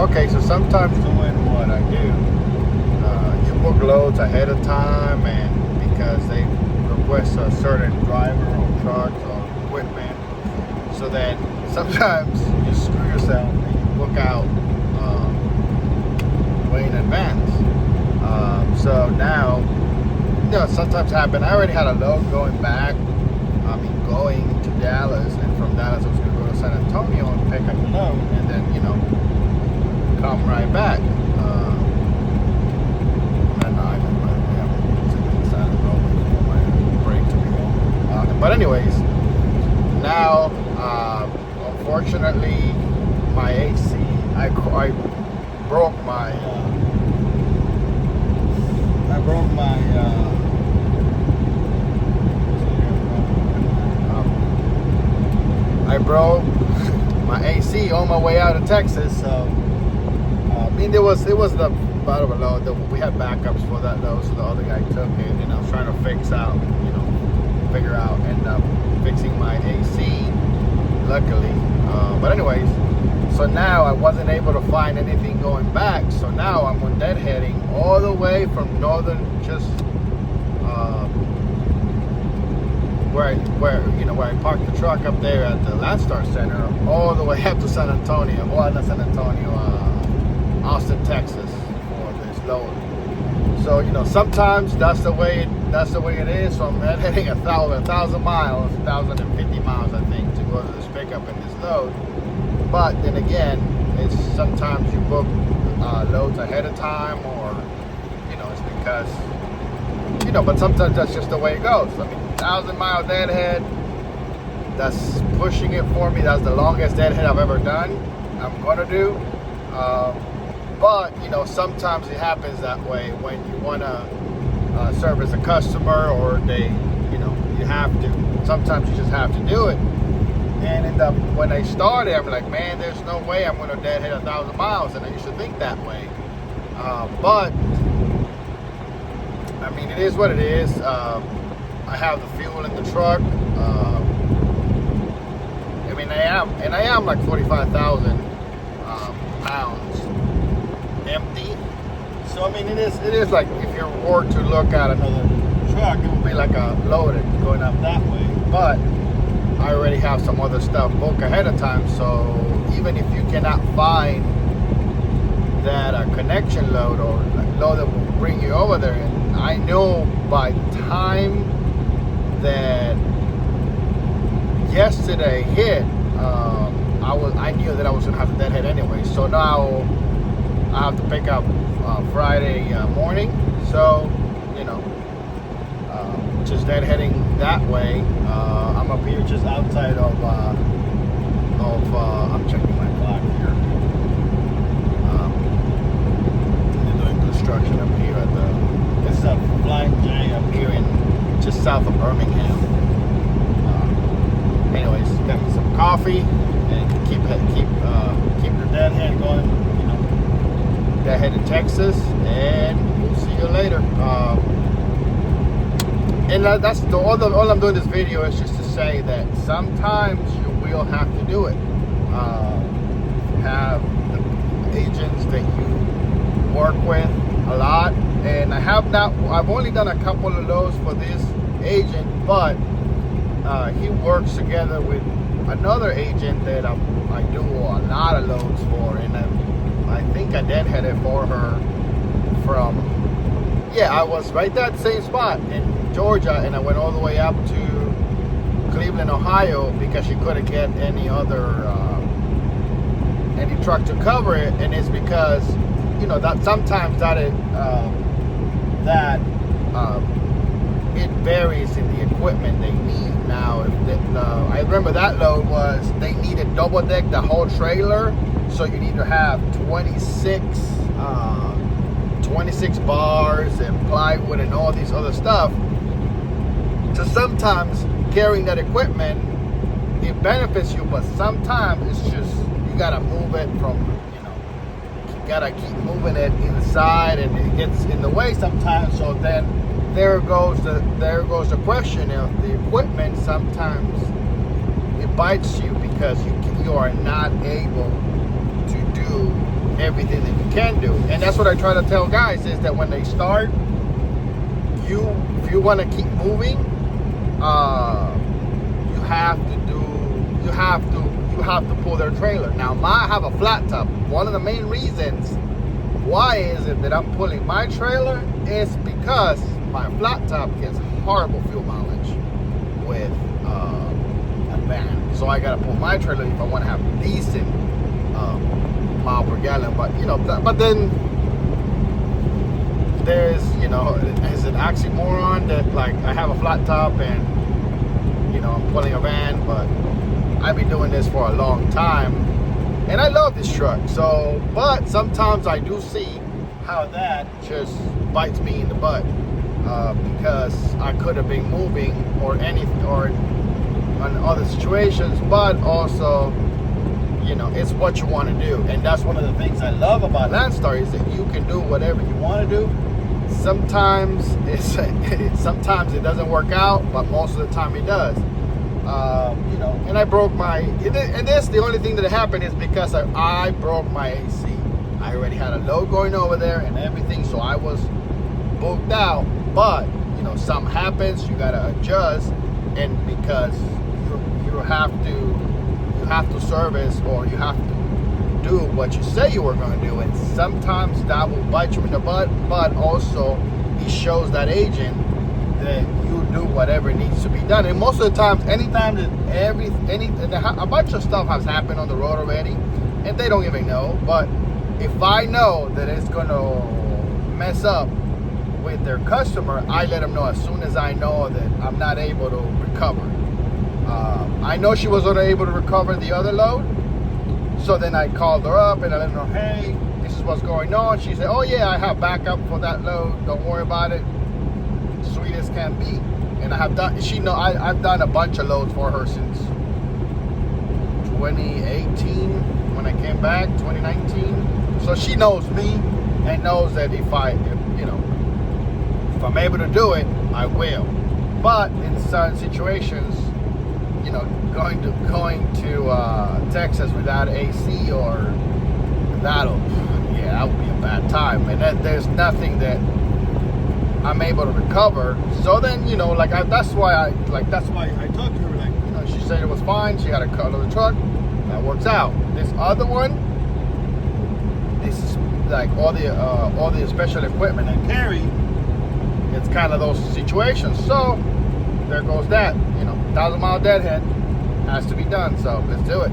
Okay, so sometimes doing what I do, you book loads ahead of time, and because they request a certain driver or truck or equipment, so then sometimes you screw yourself and you book out way in advance. So now, sometimes happen. I already had a load going back. Going to Dallas, and from Dallas I was going to go to San Antonio and pick up the load, and then come right back. But anyways, now unfortunately my AC, I broke my I broke my AC on my way out of Texas. So it was the bottom of the load that we had backups for that load, so the other guy took it, and I was trying to end up fixing my AC, luckily. But anyways, so now I wasn't able to find anything going back, so now I'm on deadheading all the way from northern, just where I parked the truck up there at the Landstar Center, all the way up to San Antonio. Well, not San Antonio, Austin, Texas, for this load. So sometimes that's the way it is. So I'm heading 1,000 miles, 1,050 miles, I think, to go to this pickup and this load. But then again, it's sometimes you book loads ahead of time, or it's because but sometimes that's just the way it goes. 1,000-mile deadhead, that's pushing it for me. That's the longest deadhead I've ever done. I'm gonna do. But sometimes it happens that way when you want to service a customer, or you have to. Sometimes you just have to do it. And when I started, I'm like, man, there's no way I'm going to deadhead 1,000 miles, and I used to think that way. But it is what it is. I have the fuel in the truck. I am like 45,000 pounds empty. So it is like, if you were to look at another truck, it would be like a loaded going up that way. But I already have some other stuff booked ahead of time, so even if you cannot find that connection load or load that will bring you over there, and I know by the time that yesterday hit, I knew that I was gonna have to deadhead anyway. So now I have to pick up Friday morning. So just deadheading that way. I'm up here just outside of I'm checking my clock here. They're doing construction up here at this is a Flying J up here in just south of Birmingham. Anyways, got me some coffee and keep the deadhead going. Deadhead in Texas, and we'll see you later. And that's all I'm doing this video is just to say that sometimes you will have to do it. Have the agents that you work with a lot, and I've only done a couple of those for this agent, but he works together with another agent that I do a lot of loads for, and I think I deadheaded for her I was right there at the same spot in Georgia, and I went all the way up to Cleveland, Ohio, because she couldn't get any truck to cover it. And it's because that sometimes it varies in the equipment they need. Now, I remember that load was they needed double deck the whole trailer, so you need to have 26 bars and plywood and all these other stuff. So sometimes carrying that equipment, it benefits you, but sometimes it's just you gotta move it from, you gotta keep moving it inside, and it gets in the way sometimes. So then there goes the question of the equipment. Sometimes it bites you because you are not able to do everything that you can do. And that's what I try to tell guys, is that when they start, if you want to keep moving, you have to pull their trailer. Now, I have a flat top. One of the main reasons why is it that I'm pulling my trailer is because my flat top gets horrible fuel mileage with a van. So I gotta pull my trailer if I want to have decent mile per gallon. But but then there's is an oxymoron that, like, I have a flat top and I'm pulling a van, but I've been doing this for a long time and I love this truck. So, but sometimes I do see how that just bites me in the butt, because I could have been moving or on other situations, but also it's what you want to do. And that's one of the things I love about Landstar, is that you can do whatever you want to do. Sometimes sometimes it doesn't work out, but most of the time it does. And I broke and this, the only thing that happened is because I broke my AC. I already had a load going over there and everything, so I was booked out. But something happens, you gotta adjust, and because you have to service, or you have to do what you say you were going to do, and sometimes that will bite you in the butt. But also, it shows that agent that you do whatever needs to be done. And most of the times, anytime that a bunch of stuff has happened on the road already, and they don't even know. But if I know that it's going to mess up with their customer, I let them know as soon as I know that I'm not able to recover. I know she was unable to recover the other load, so then I called her up and I let her know, hey, this is what's going on. She said, oh yeah, I have backup for that load, don't worry about it. Sweet as can be. And I've done a bunch of loads for her since 2018 when I came back, 2019. So she knows me and knows that if I'm able to do it, I will. But in certain situations, going to Texas without AC, or that would be a bad time. And there's nothing that I'm able to recover. So then, that's why I talked to her. Like, she said it was fine. She had a cut of the truck. That works out. This other one, this is like all the special equipment I carry. It's kind of those situations. So there goes that. 1,000-mile deadhead has to be done. So let's do it.